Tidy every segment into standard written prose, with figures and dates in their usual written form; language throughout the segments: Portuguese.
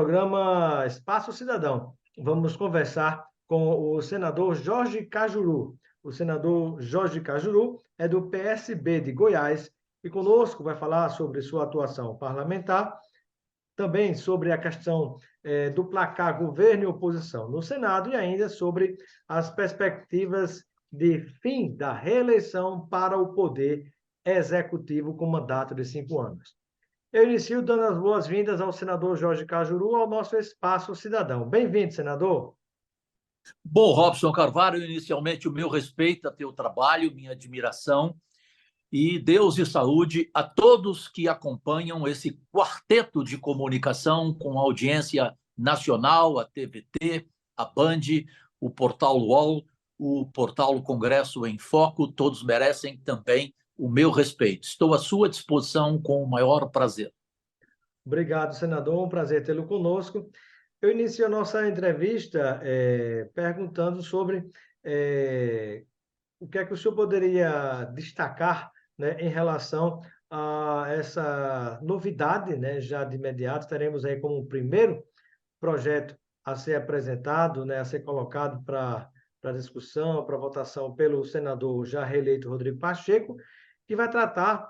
programa Espaço Cidadão. Vamos conversar com o senador Jorge Cajuru. O senador Jorge Cajuru é do PSB de Goiás e conosco vai falar sobre sua atuação parlamentar, também sobre a questão do placar governo e oposição no Senado e ainda sobre as perspectivas de fim da reeleição para o poder executivo com mandato de 5 anos. Eu inicio dando as boas-vindas ao senador Jorge Cajuru ao nosso Espaço Cidadão. Bem-vindo, senador. Bom, Robson Carvalho, inicialmente o meu respeito a teu trabalho, minha admiração e Deus e saúde a todos que acompanham esse quarteto de comunicação com audiência nacional, a TVT, a Band, o Portal UOL, o Portal Congresso em Foco, todos merecem também o meu respeito. Estou à sua disposição com o maior prazer. Obrigado, senador. Um prazer tê-lo conosco. Eu inicio a nossa entrevista perguntando sobre o que é que o senhor poderia destacar, né, em relação a essa novidade, né, já de imediato, teremos aí como um primeiro projeto a ser apresentado, né, a ser colocado para discussão, para votação pelo senador já reeleito Rodrigo Pacheco, que vai tratar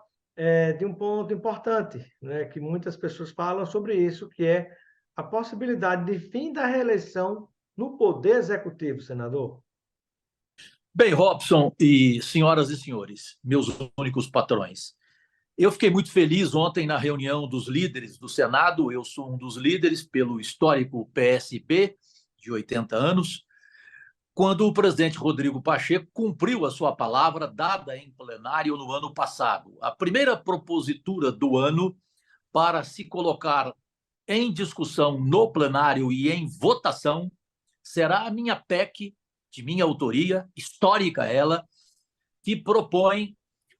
de um ponto importante, né, que muitas pessoas falam sobre isso, que é a possibilidade de fim da reeleição no Poder Executivo, senador. Bem, Robson e senhoras e senhores, meus únicos patrões, eu fiquei muito feliz ontem na reunião dos líderes do Senado. Eu sou um dos líderes pelo histórico PSB, de 80 anos, quando o presidente Rodrigo Pacheco cumpriu a sua palavra dada em plenário no ano passado. A primeira propositura do ano para se colocar em discussão no plenário e em votação será a minha PEC, de minha autoria, histórica ela, que propõe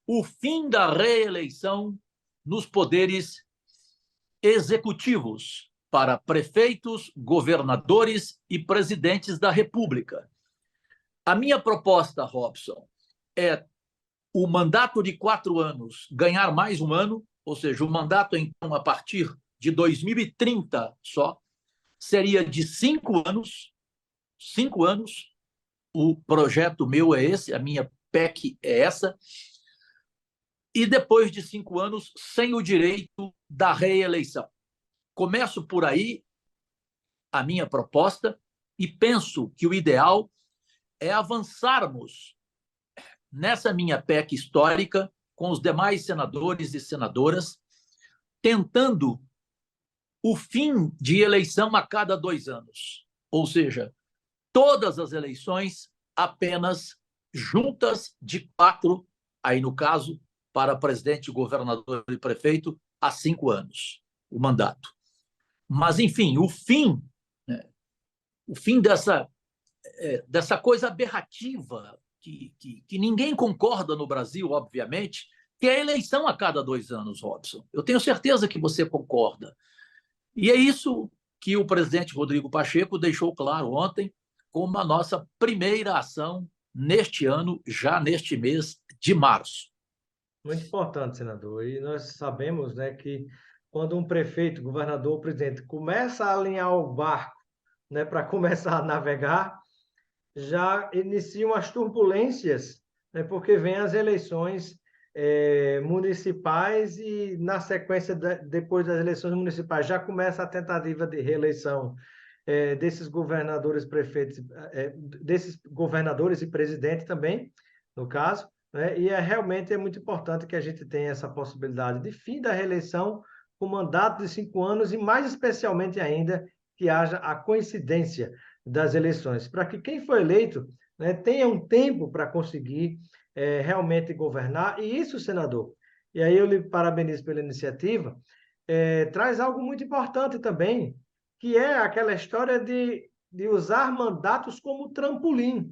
o fim da reeleição nos poderes executivos para prefeitos, governadores e presidentes da República. A minha proposta, Robson, é o mandato de 4 anos ganhar mais um ano, ou seja, o mandato, então, a partir de 2030 só, seria de 5 anos. 5 anos. O projeto meu é esse, a minha PEC é essa. E depois de 5 anos, sem o direito da reeleição. Começo por aí a minha proposta e penso que o ideal é avançarmos nessa minha PEC histórica com os demais senadores e senadoras, tentando o fim de eleição a cada 2 anos. Ou seja, todas as eleições apenas juntas de 4, aí no caso, para presidente, governador e prefeito, há 5 anos, o mandato. Mas, enfim, o fim dessa coisa aberrativa, que ninguém concorda no Brasil, obviamente, que é a eleição a cada 2 anos, Robson. Eu tenho certeza que você concorda. E é isso que o presidente Rodrigo Pacheco deixou claro ontem, como a nossa primeira ação neste ano, já neste mês de março. Muito importante, senador. E nós sabemos, né, que quando um prefeito, governador, presidente começa a alinhar o barco, né, para começar a navegar, já iniciam as turbulências, né, porque vem as eleições municipais e, na sequência, depois das eleições municipais, já começa a tentativa de reeleição desses governadores, prefeitos, desses governadores e presidente também, no caso, né? E realmente é muito importante que a gente tenha essa possibilidade de fim da reeleição com mandato de 5 anos e, mais especialmente ainda, que haja a coincidência das eleições, para que quem for eleito, né, tenha um tempo para conseguir realmente governar. E isso, senador, e aí eu lhe parabenizo pela iniciativa, traz algo muito importante também, que é aquela história de usar mandatos como trampolim.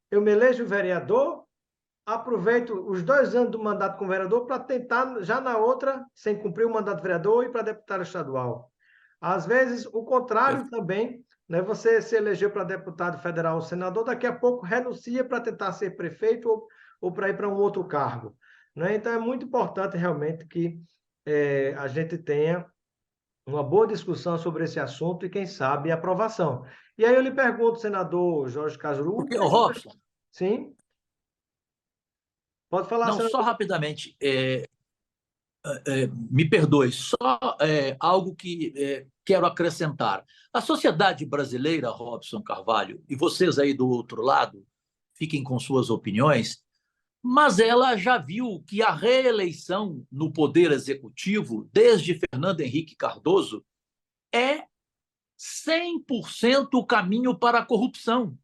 Eu me elejo vereador, aproveito os 2 anos do mandato como vereador para tentar, já na outra, sem cumprir o mandato de vereador, ir para deputado estadual. Às vezes, o contrário também, né? Você se elegeu para deputado federal ou senador, daqui a pouco renuncia para tentar ser prefeito ou para ir para um outro cargo, né? Então, é muito importante realmente que a gente tenha uma boa discussão sobre esse assunto e, quem sabe, aprovação. E aí eu lhe pergunto, senador Jorge Cajuru, o Porque, que é o que você... Robson, Sim, pode falar, não, só senador. rapidamente, me perdoe, só algo que quero acrescentar. A sociedade brasileira, Robson Carvalho, e vocês aí do outro lado, fiquem com suas opiniões, mas ela já viu que a reeleição no poder executivo, desde Fernando Henrique Cardoso, é 100% o caminho para a corrupção.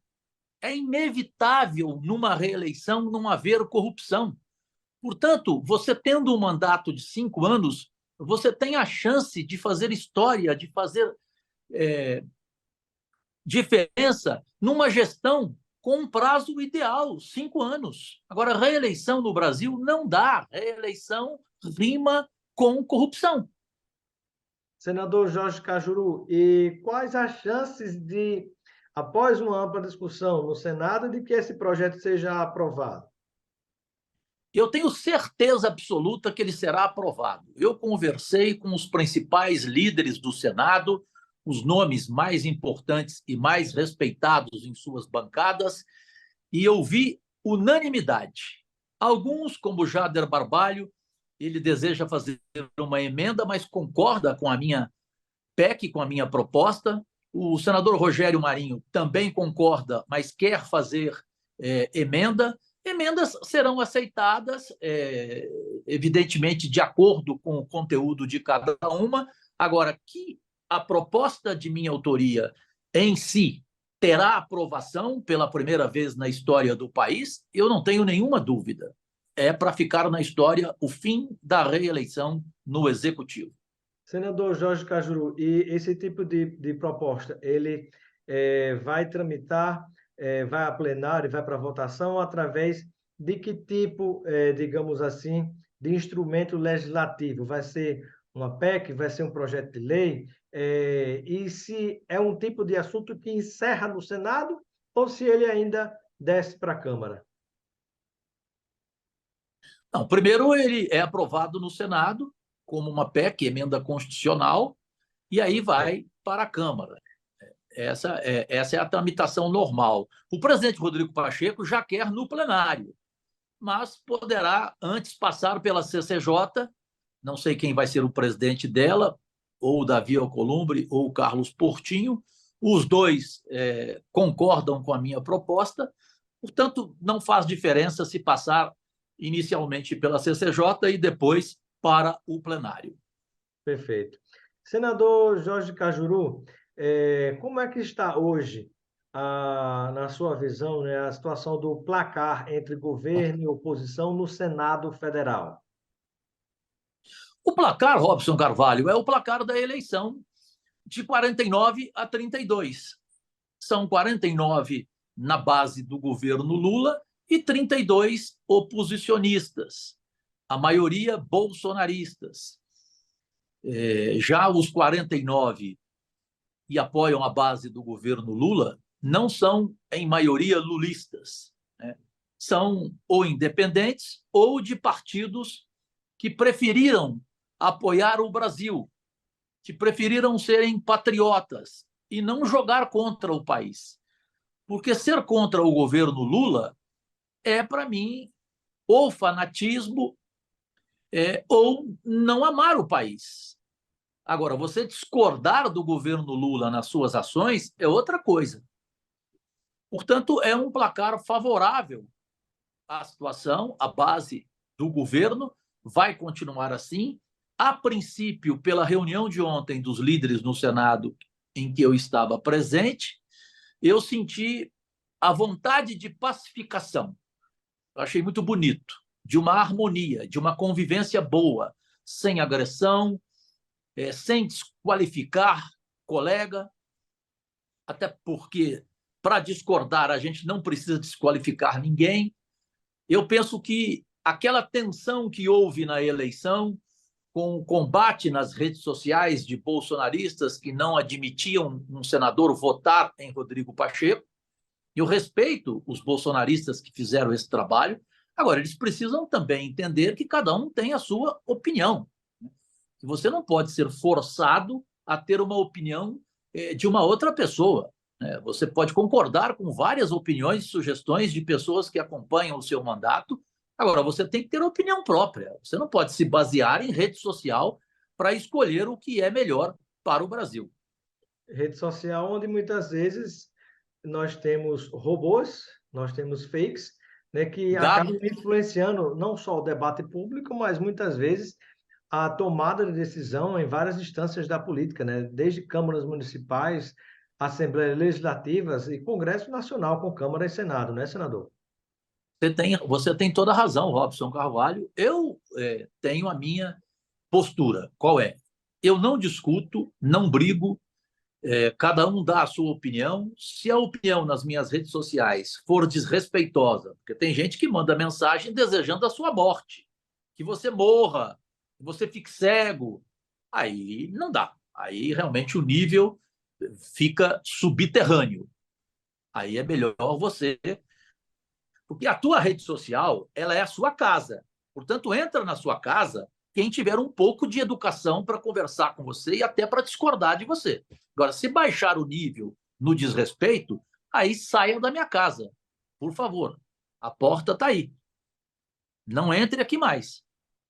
É inevitável, numa reeleição, não haver corrupção. Portanto, você tendo um mandato de 5 anos, você tem a chance de fazer história, de fazer diferença numa gestão com um prazo ideal, 5 anos. Agora, reeleição no Brasil não dá. Reeleição rima com corrupção. Senador Jorge Cajuru, e quais as chances de, após uma ampla discussão no Senado, de que esse projeto seja aprovado? Eu tenho certeza absoluta que ele será aprovado. Eu conversei com os principais líderes do Senado, os nomes mais importantes e mais respeitados em suas bancadas, e eu vi unanimidade. Alguns, como Jader Barbalho, ele deseja fazer uma emenda, mas concorda com a minha PEC, com a minha proposta. O senador Rogério Marinho também concorda, mas quer fazer emenda. Emendas serão aceitadas, evidentemente, de acordo com o conteúdo de cada uma. Agora, que a proposta de minha autoria em si terá aprovação pela primeira vez na história do país, eu não tenho nenhuma dúvida. É para ficar na história o fim da reeleição no Executivo. Senador Jorge Cajuru, e esse tipo de proposta, ele vai tramitar, vai a plenário, vai para votação através de que tipo, digamos assim, de instrumento legislativo? Vai ser uma PEC, vai ser um projeto de lei? E se é um tipo de assunto que encerra no Senado ou se ele ainda desce para a Câmara? Não, primeiro ele é aprovado no Senado como uma PEC, emenda constitucional, e aí vai para a Câmara. Essa é a tramitação normal. O presidente Rodrigo Pacheco já quer no plenário, mas poderá antes passar pela CCJ, não sei quem vai ser o presidente dela, ou Davi Alcolumbre ou o Carlos Portinho, os dois concordam com a minha proposta, portanto, não faz diferença se passar inicialmente pela CCJ e depois para o plenário. Perfeito. Senador Jorge Cajuru, como é que está hoje, na sua visão, né, a situação do placar entre governo e oposição no Senado Federal? O placar, Robson Carvalho, é o placar da eleição de 49 a 32. São 49 na base do governo Lula e 32 oposicionistas, a maioria bolsonaristas. Já os 49 e apoiam a base do governo Lula não são, em maioria, lulistas. Né? São ou independentes ou de partidos que preferiram apoiar o Brasil, que preferiram serem patriotas e não jogar contra o país. Porque ser contra o governo Lula é, para mim, ou fanatismo ou não amar o país. Agora, você discordar do governo Lula nas suas ações é outra coisa. Portanto, é um placar favorável à situação, à base do governo, vai continuar assim. A princípio, pela reunião de ontem dos líderes no Senado, em que eu estava presente, eu senti a vontade de pacificação. Eu achei muito bonito, de uma harmonia, de uma convivência boa, sem agressão, sem desqualificar colega, até porque, para discordar, a gente não precisa desqualificar ninguém. Eu penso que aquela tensão que houve na eleição, com o combate nas redes sociais de bolsonaristas que não admitiam um senador votar em Rodrigo Pacheco, eu respeito os bolsonaristas que fizeram esse trabalho. Agora, eles precisam também entender que cada um tem a sua opinião. Que você não pode ser forçado a ter uma opinião de uma outra pessoa, né? Você pode concordar com várias opiniões e sugestões de pessoas que acompanham o seu mandato. Agora, você tem que ter opinião própria. Você não pode se basear em rede social para escolher o que é melhor para o Brasil. Rede social onde muitas vezes nós temos robôs, nós temos fakes, né, que Dados, acabam influenciando não só o debate público, mas muitas vezes a tomada de decisão em várias instâncias da política, né, desde câmaras municipais, assembleias legislativas e Congresso Nacional com Câmara e Senado, né, senador? você tem toda a razão, Robson Carvalho. Eu tenho a minha postura. Qual é? Eu não discuto, não brigo, cada um dá a sua opinião. Se a opinião nas minhas redes sociais for desrespeitosa, porque tem gente que manda mensagem desejando a sua morte, que você morra, que você fique cego, aí não dá. Aí realmente o nível fica subterrâneo. Aí é melhor você, porque a tua rede social, ela é a sua casa. Portanto, entra na sua casa quem tiver um pouco de educação para conversar com você e até para discordar de você. Agora, se baixar o nível no desrespeito, aí saia da minha casa, por favor. A porta está aí. Não entre aqui mais.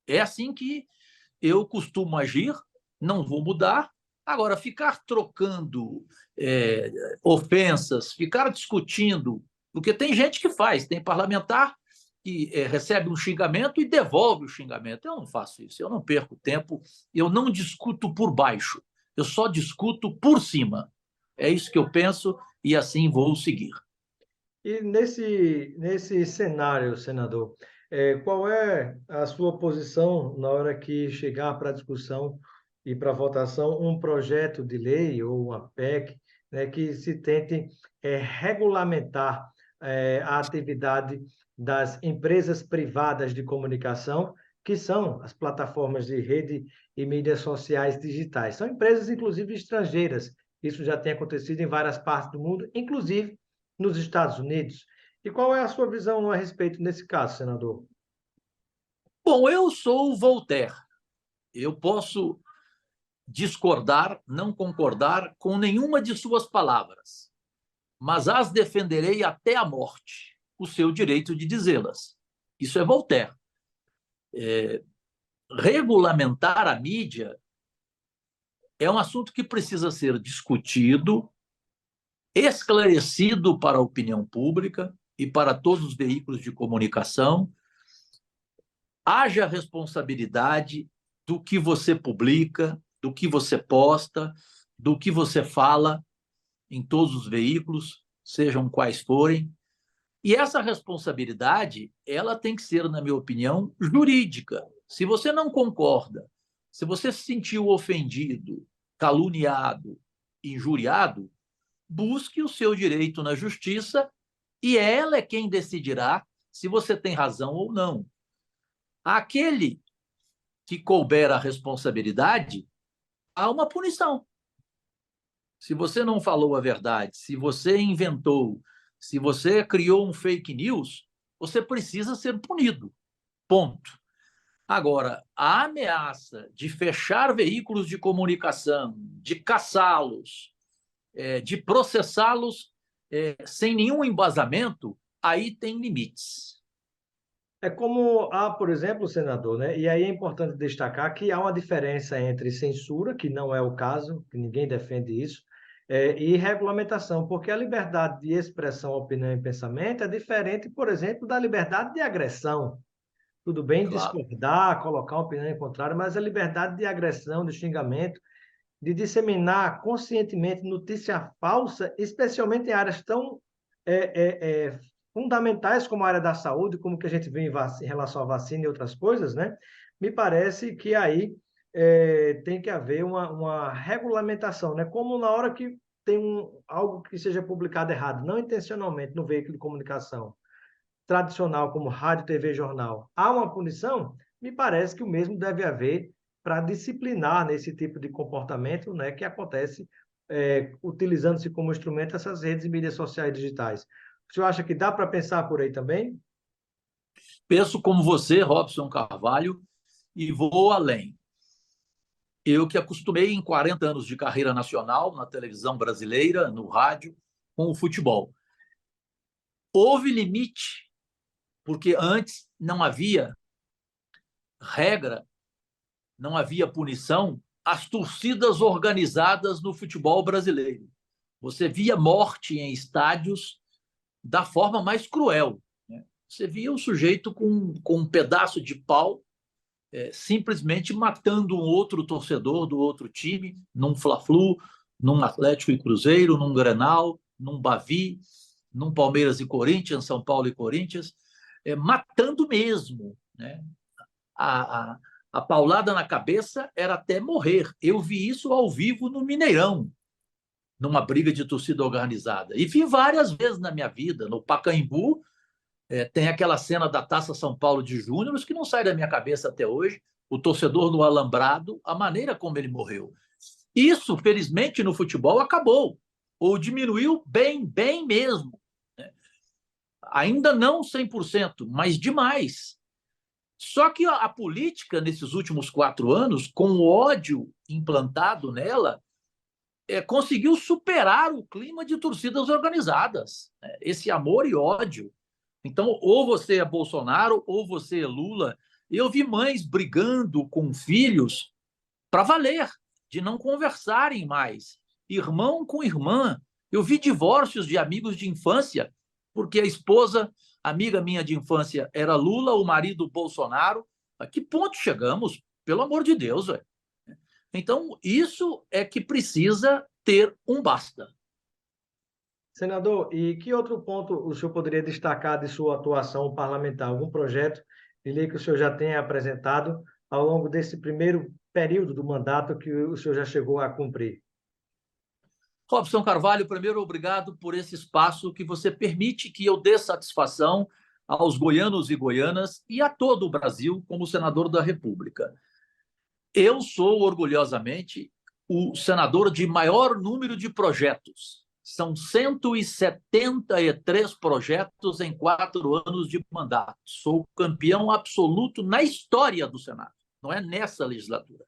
É assim que eu costumo agir, não vou mudar. Agora, ficar trocando ofensas, ficar discutindo, porque tem gente que faz, tem parlamentar que recebe um xingamento e devolve o xingamento. Eu não faço isso, eu não perco tempo, eu não discuto por baixo, eu só discuto por cima. É isso que eu penso e assim vou seguir. E nesse cenário, senador, qual é a sua posição na hora que chegar para discussão e para votação um projeto de lei ou uma PEC, né, que se tente regulamentar a atividade das empresas privadas de comunicação, que são as plataformas de rede e mídias sociais digitais? São empresas, inclusive, estrangeiras. Isso já tem acontecido em várias partes do mundo, inclusive nos Estados Unidos. E qual é a sua visão a respeito nesse caso, senador? Bom, eu sou o Voltaire. Eu posso discordar, não concordar com nenhuma de suas palavras, mas as defenderei até a morte, o seu direito de dizê-las. Isso é Voltaire. Regulamentar a mídia é um assunto que precisa ser discutido, esclarecido para a opinião pública e para todos os veículos de comunicação. Haja responsabilidade do que você publica, do que você posta, do que você fala em todos os veículos, sejam quais forem. E essa responsabilidade, ela tem que ser, na minha opinião, jurídica. Se você não concorda, se você se sentiu ofendido, caluniado, injuriado, busque o seu direito na justiça e ela é quem decidirá se você tem razão ou não. Aquele que couber a responsabilidade, há uma punição. Se você não falou a verdade, se você inventou, se você criou um fake news, você precisa ser punido. Ponto. Agora, a ameaça de fechar veículos de comunicação, de caçá-los, de processá-los sem nenhum embasamento, aí tem limites. É como há, por exemplo, senador, né? E aí é importante destacar que há uma diferença entre censura, que não é o caso, que ninguém defende isso, e regulamentação, porque a liberdade de expressão, opinião e pensamento é diferente, por exemplo, da liberdade de agressão. Tudo bem Claro. discordar, colocar uma opinião em contrário, mas a liberdade de agressão, de xingamento, de disseminar conscientemente notícia falsa, especialmente em áreas tão fundamentais como a área da saúde, como que a gente vê em relação à vacina e outras coisas, né? Me parece que aí tem que haver uma regulamentação, né? Como na hora que tem algo que seja publicado errado, não intencionalmente no veículo de comunicação tradicional, como rádio, TV, jornal, há uma punição, me parece que o mesmo deve haver para disciplinar nesse tipo de comportamento, né, que acontece utilizando-se como instrumento essas redes e mídias sociais digitais. O senhor acha que dá para pensar por aí também? Penso como você, Robson Carvalho, e vou além. Eu que acostumei em 40 anos de carreira nacional, na televisão brasileira, no rádio, com o futebol. Houve limite, porque antes não havia regra, não havia punição às torcidas organizadas no futebol brasileiro. Você via morte em estádios da forma mais cruel, né? Você via o sujeito com um pedaço de pau simplesmente matando um outro torcedor do outro time, num Fla-Flu, num Atlético e Cruzeiro, num Grenal, num Bavi, num Palmeiras e Corinthians, São Paulo e Corinthians, matando mesmo, né? A, a, a paulada na cabeça era até morrer. Eu vi isso ao vivo no Mineirão, numa briga de torcida organizada. E vi várias vezes na minha vida. No Pacaembu, tem aquela cena da Taça São Paulo de Júnior que não sai da minha cabeça até hoje. O torcedor no alambrado, a maneira como ele morreu. Isso, felizmente, no futebol acabou. Ou diminuiu bem, bem mesmo, né? Ainda não 100%, mas demais. Só que a política, nesses últimos 4 anos, com o ódio implantado nela, conseguiu superar o clima de torcidas organizadas, né? Esse amor e ódio. Então, ou você é Bolsonaro, ou você é Lula. Eu vi mães brigando com filhos para valer, de não conversarem mais, irmão com irmã. Eu vi divórcios de amigos de infância, porque a esposa, amiga minha de infância, era Lula, o marido Bolsonaro. A que ponto chegamos? Pelo amor de Deus, velho. Então, isso é que precisa ter um basta. Senador, e que outro ponto o senhor poderia destacar de sua atuação parlamentar? Algum projeto de lei que o senhor já tenha apresentado ao longo desse primeiro período do mandato que o senhor já chegou a cumprir? Robson Carvalho, primeiro, obrigado por esse espaço que você permite que eu dê satisfação aos goianos e goianas e a todo o Brasil como senador da República. Eu sou, orgulhosamente, o senador de maior número de projetos. São 173 projetos em 4 anos de mandato. Sou campeão absoluto na história do Senado, não é nessa legislatura.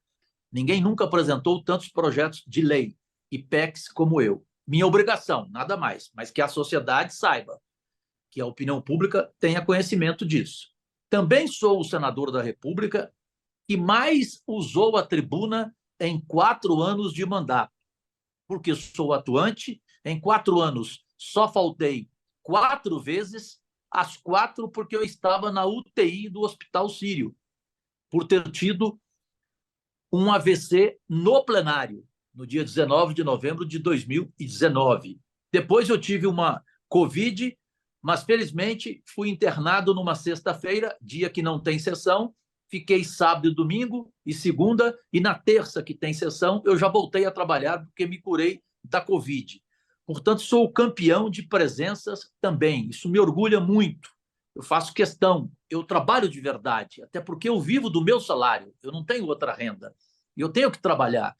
Ninguém nunca apresentou tantos projetos de lei e PECs como eu. Minha obrigação, nada mais, mas que a sociedade saiba, que a opinião pública tenha conhecimento disso. Também sou o senador da República que mais usou a tribuna em 4 anos de mandato, porque sou atuante. Em 4 anos, só faltei 4 vezes, as 4 porque eu estava na UTI do Hospital Sírio, por ter tido um AVC no plenário, no dia 19 de novembro de 2019. Depois eu tive uma Covid, mas felizmente fui internado numa sexta-feira, dia que não tem sessão. Fiquei sábado e domingo e segunda, e na terça, que tem sessão, eu já voltei a trabalhar porque me curei da Covid. Portanto, sou o campeão de presenças também. Isso me orgulha muito. Eu faço questão, eu trabalho de verdade, até porque eu vivo do meu salário, eu não tenho outra renda. Eu tenho que trabalhar.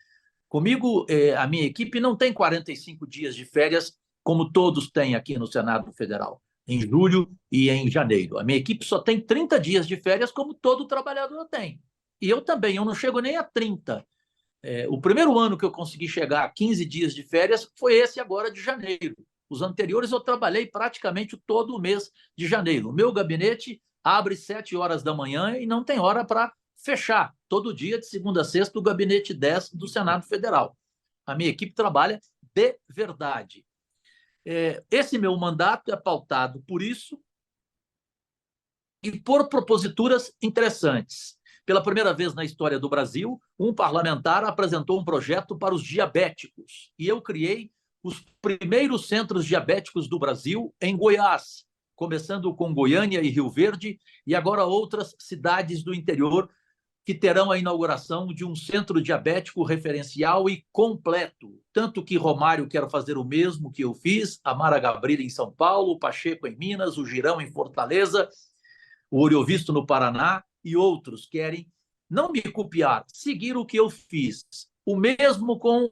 Comigo, a minha equipe não tem 45 dias de férias, como todos têm aqui no Senado Federal, em julho e em janeiro. A minha equipe só tem 30 dias de férias, como todo trabalhador tem. E eu também, eu não chego nem a 30. O primeiro ano que eu consegui chegar a 15 dias de férias foi esse agora de janeiro. Os anteriores eu trabalhei praticamente todo o mês de janeiro. O meu gabinete abre 7 horas da manhã e não tem hora para fechar. Todo dia, de segunda a sexta, o gabinete 10 do Senado Federal. A minha equipe trabalha de verdade. Esse meu mandato é pautado por isso e por proposituras interessantes. Pela primeira vez na história do Brasil, um parlamentar apresentou um projeto para os diabéticos, e eu criei os primeiros centros diabéticos do Brasil em Goiás, começando com Goiânia e Rio Verde, e agora outras cidades do interior que terão a inauguração de um centro diabético referencial e completo. Tanto que Romário quer fazer o mesmo que eu fiz, a Mara Gabrilli em São Paulo, o Pacheco em Minas, o Girão em Fortaleza, o Oriovisto no Paraná, e outros querem não me copiar, seguir o que eu fiz. O mesmo com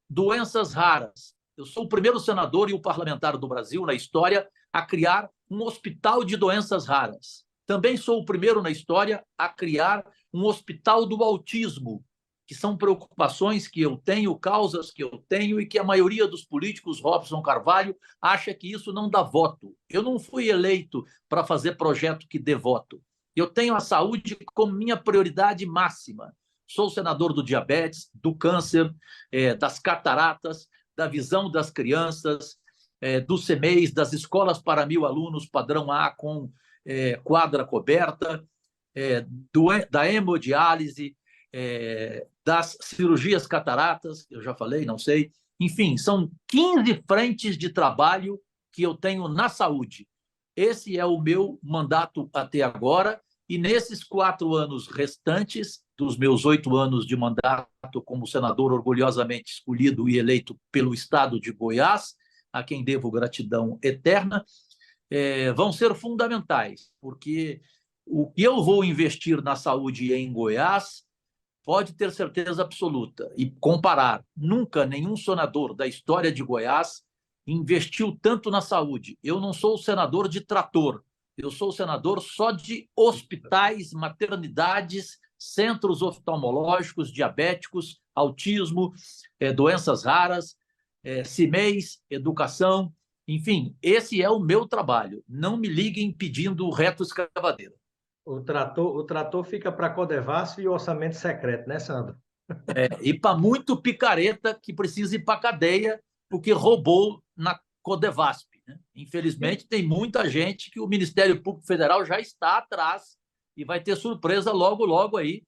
doenças raras. Eu sou o primeiro senador e o parlamentar do Brasil na história a criar um hospital de doenças raras. Também sou o primeiro na história a criar um hospital do autismo. que são preocupações que eu tenho, causas que eu tenho e que a maioria dos políticos, Robson Carvalho, acha que isso não dá voto. Eu não fui eleito para fazer projeto que dê voto. Eu tenho a saúde como minha prioridade máxima. Sou senador do diabetes, do câncer, das cataratas, da visão das crianças, do CMEs, das escolas para 1.000 alunos, padrão A, com quadra coberta, da hemodiálise, das cirurgias cataratas, eu já falei, não sei. Enfim, são 15 frentes de trabalho que eu tenho na saúde. Esse é o meu mandato até agora, e nesses 4 anos restantes, dos meus 8 anos de mandato como senador orgulhosamente escolhido e eleito pelo Estado de Goiás, a quem devo gratidão eterna, vão ser fundamentais, porque o que eu vou investir na saúde em Goiás, pode ter certeza absoluta, e comparar, nunca nenhum senador da história de Goiás investiu tanto na saúde. Eu não sou senador de trator, eu sou senador só de hospitais, maternidades, centros oftalmológicos, diabéticos, autismo, doenças raras, CIMEIs, educação, enfim, esse é o meu trabalho. Não me liguem pedindo retroescavadeira. O trator fica para a Codevasf e o orçamento secreto, né, Sandro? E para muito picareta que precisa ir para a cadeia porque roubou na Codevasp. Né? Infelizmente, tem muita gente que o Ministério Público Federal já está atrás e vai ter surpresa logo, logo aí,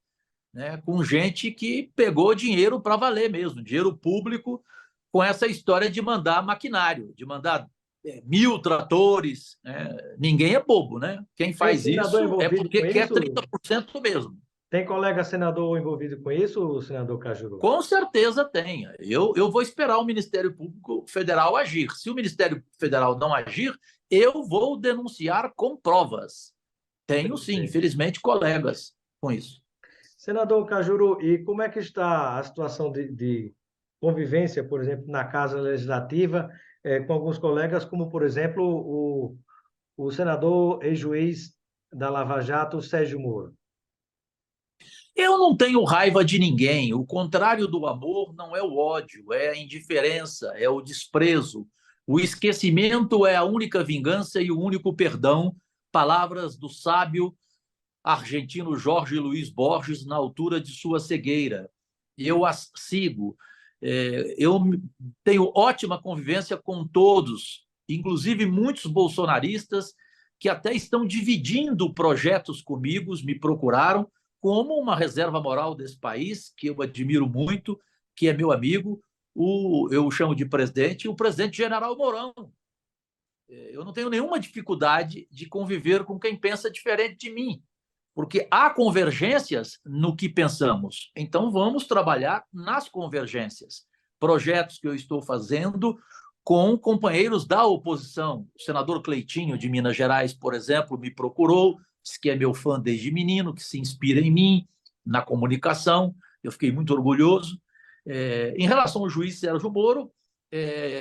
né? Com gente que pegou dinheiro para valer mesmo, dinheiro público, com essa história de mandar maquinário, de mandar 1.000 tratores. Né? Ninguém é bobo, né? Quem Tem faz senador isso é envolvido porque com quer isso? 30% mesmo. Tem colega senador envolvido com isso, senador Cajuru? Com certeza tem. Eu vou esperar o Ministério Público Federal agir. Se o Ministério Federal não agir, eu vou denunciar com provas. Tenho, sim, Perfeito. infelizmente, colegas com isso. Senador Cajuru, e como é que está a situação de convivência, por exemplo, na Casa Legislativa, com alguns colegas, como, por exemplo, o senador ex-juiz da Lava Jato, Sérgio Moro? Eu não tenho raiva de ninguém. O contrário do amor não é o ódio, é a indiferença, é o desprezo. O esquecimento é a única vingança e o único perdão. Palavras do sábio argentino Jorge Luiz Borges na altura de sua cegueira. Eu as sigo. Eu tenho ótima convivência com todos, inclusive muitos bolsonaristas que até estão dividindo projetos comigo, me procuraram, como uma reserva moral desse país, que eu admiro muito, que é meu amigo, eu chamo de presidente, o presidente General Mourão. Eu não tenho nenhuma dificuldade de conviver com quem pensa diferente de mim, porque há convergências no que pensamos. Então, vamos trabalhar nas convergências. Projetos que eu estou fazendo com companheiros da oposição. O senador Cleitinho, de Minas Gerais, por exemplo, me procurou, disse que é meu fã desde menino, que se inspira em mim, na comunicação. Eu fiquei muito orgulhoso. Em relação ao juiz Sérgio Moro,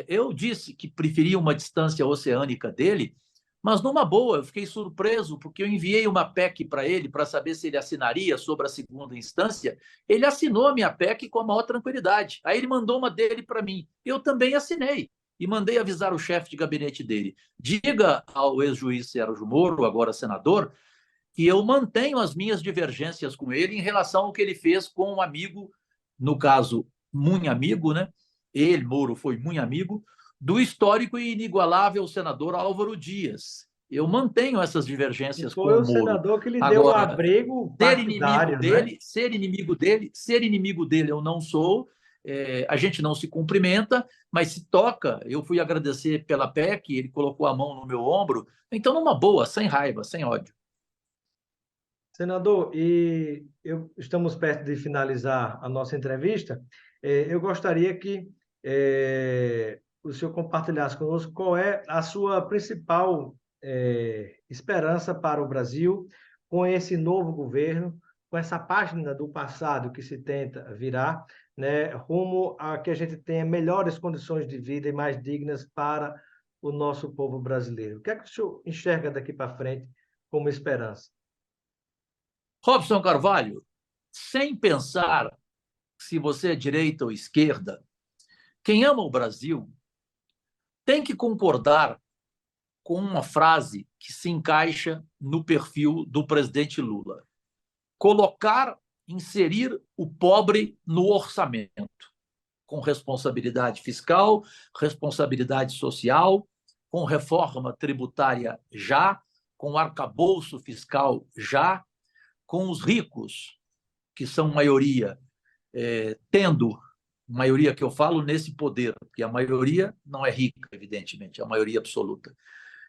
eu disse que preferia uma distância oceânica dele, mas numa boa, eu fiquei surpreso, porque eu enviei uma PEC para ele para saber se ele assinaria sobre a segunda instância. Ele assinou a minha PEC com a maior tranquilidade. Aí ele mandou uma dele para mim. Eu também assinei e mandei avisar o chefe de gabinete dele. Diga ao ex-juiz Sérgio Moro, agora senador, que eu mantenho as minhas divergências com ele em relação ao que ele fez com um amigo, no caso, muito amigo, né? Ele, Moro, foi muito amigo do histórico e inigualável senador Álvaro Dias. Eu mantenho essas E divergências com foi o o Moro. senador que lhe deu o Agora, abrigo partidário, né? ser inimigo dele eu não sou. A gente não se cumprimenta, mas se toca. Eu fui agradecer pela PEC, ele colocou a mão no meu ombro. Então, numa boa, sem raiva, sem ódio. Senador, estamos perto de finalizar a nossa entrevista. Eu gostaria que o senhor compartilhasse conosco qual é a sua principal esperança para o Brasil com esse novo governo, com essa página do passado que se tenta virar, né, rumo a que a gente tenha melhores condições de vida e mais dignas para o nosso povo brasileiro. O que é que o senhor enxerga daqui para frente como esperança? Robson Carvalho, sem pensar se você é direita ou esquerda, quem ama o Brasil tem que concordar com uma frase que se encaixa no perfil do presidente Lula: inserir o pobre no orçamento, com responsabilidade fiscal, responsabilidade social, com reforma tributária já, com arcabouço fiscal já, com os ricos, que são maioria, tendo, maioria que eu falo nesse poder, porque a maioria não é rica, evidentemente, a maioria absoluta.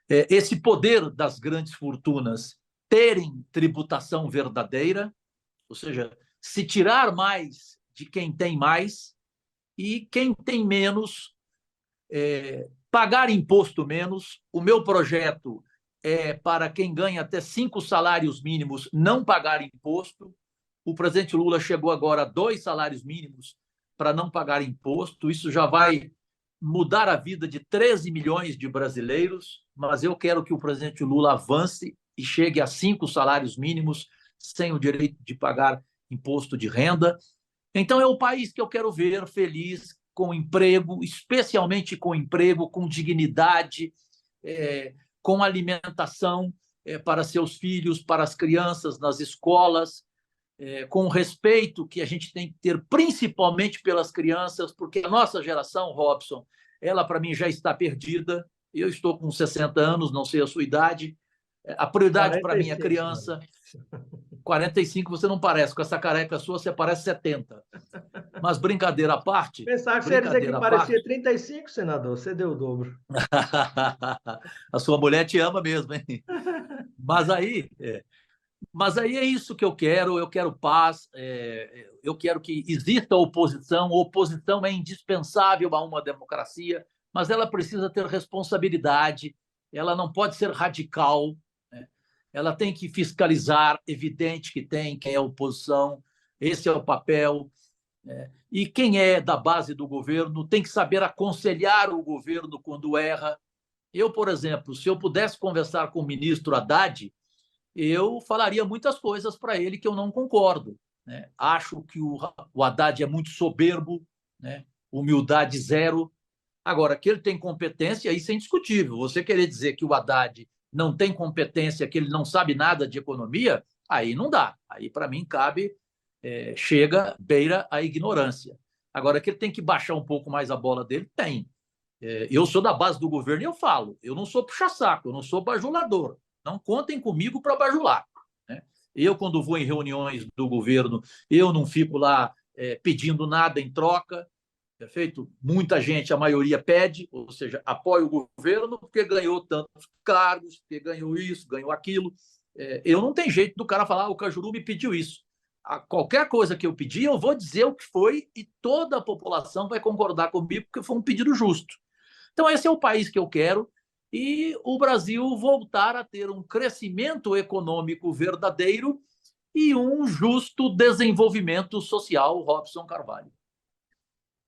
Esse poder das grandes fortunas terem tributação verdadeira, ou seja, se tirar mais de quem tem mais e quem tem menos pagar imposto menos. O meu projeto é para quem ganha até 5 salários mínimos não pagar imposto. O presidente Lula chegou agora a 2 salários mínimos para não pagar imposto. Isso já vai mudar a vida de 13 milhões de brasileiros, mas eu quero que o presidente Lula avance e chegue a 5 salários mínimos sem o direito de pagar imposto de renda. Então, é o país que eu quero ver feliz, com emprego, especialmente com emprego, com dignidade, com alimentação para seus filhos, para as crianças nas escolas, com o respeito que a gente tem que ter, principalmente pelas crianças, porque a nossa geração, Robson, ela para mim já está perdida. Eu estou com 60 anos, não sei a sua idade. A prioridade para mim é criança. 45 você não parece, com essa careca sua você parece 70. Mas brincadeira à parte... Pensava que você ia dizer que parecia 35, senador, você deu o dobro. A sua mulher te ama mesmo, hein? Mas aí é isso que eu quero paz, eu quero que exista oposição. Oposição é indispensável a uma democracia, mas ela precisa ter responsabilidade, ela não pode ser radical, né? Ela tem que fiscalizar, evidente que tem, quem é oposição, esse é o papel. E quem é da base do governo tem que saber aconselhar o governo quando erra. Eu, por exemplo, se eu pudesse conversar com o ministro Haddad, eu falaria muitas coisas para ele que eu não concordo, né? Acho que o Haddad é muito soberbo, né? Humildade zero. Agora, que ele tem competência, isso é indiscutível. Você querer dizer que o Haddad não tem competência, que ele não sabe nada de economia, aí não dá. Aí, para mim, beira a ignorância. Agora, que ele tem que baixar um pouco mais a bola dele, tem. Eu sou da base do governo e eu falo, eu não sou puxa-saco, eu não sou bajulador. Não contem comigo para bajular, né? Eu, quando vou em reuniões do governo, eu não fico lá pedindo nada em troca. Perfeito? Muita gente, a maioria pede, ou seja, apoia o governo porque ganhou tantos cargos, porque ganhou isso, ganhou aquilo. Eu não tenho jeito do cara falar, o Cajuru me pediu isso. Qualquer coisa que eu pedi, eu vou dizer o que foi e toda a população vai concordar comigo porque foi um pedido justo. Então, esse é o país que eu quero, e o Brasil voltar a ter um crescimento econômico verdadeiro e um justo desenvolvimento social, Robson Carvalho.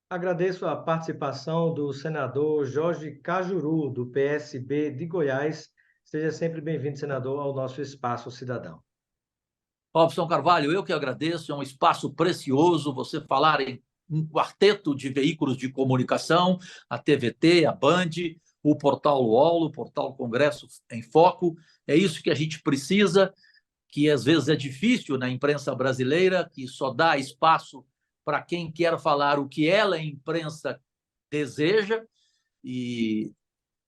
Agradeço a participação do senador Jorge Cajuru, do PSB de Goiás. Seja sempre bem-vindo, senador, ao nosso Espaço Cidadão. Robson Carvalho, eu que agradeço, é um espaço precioso você falar em um quarteto de veículos de comunicação, a TVT, a Band, o Portal UOL, o Portal Congresso em Foco. É isso que a gente precisa, que às vezes é difícil na imprensa brasileira, que só dá espaço para quem quer falar o que ela, a imprensa, deseja. E,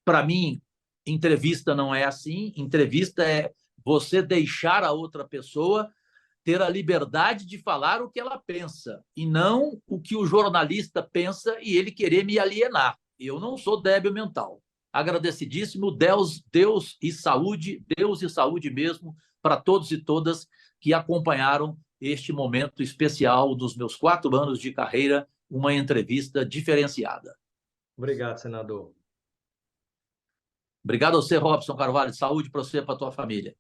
para mim, entrevista não é assim. Entrevista é você deixar a outra pessoa ter a liberdade de falar o que ela pensa, e não o que o jornalista pensa e ele querer me alienar. Eu não sou débil mental. Agradecidíssimo, Deus e saúde mesmo para todos e todas que acompanharam este momento especial dos meus 4 anos de carreira, uma entrevista diferenciada. Obrigado, senador. Obrigado a você, Robson Carvalho. Saúde para você e para a tua família.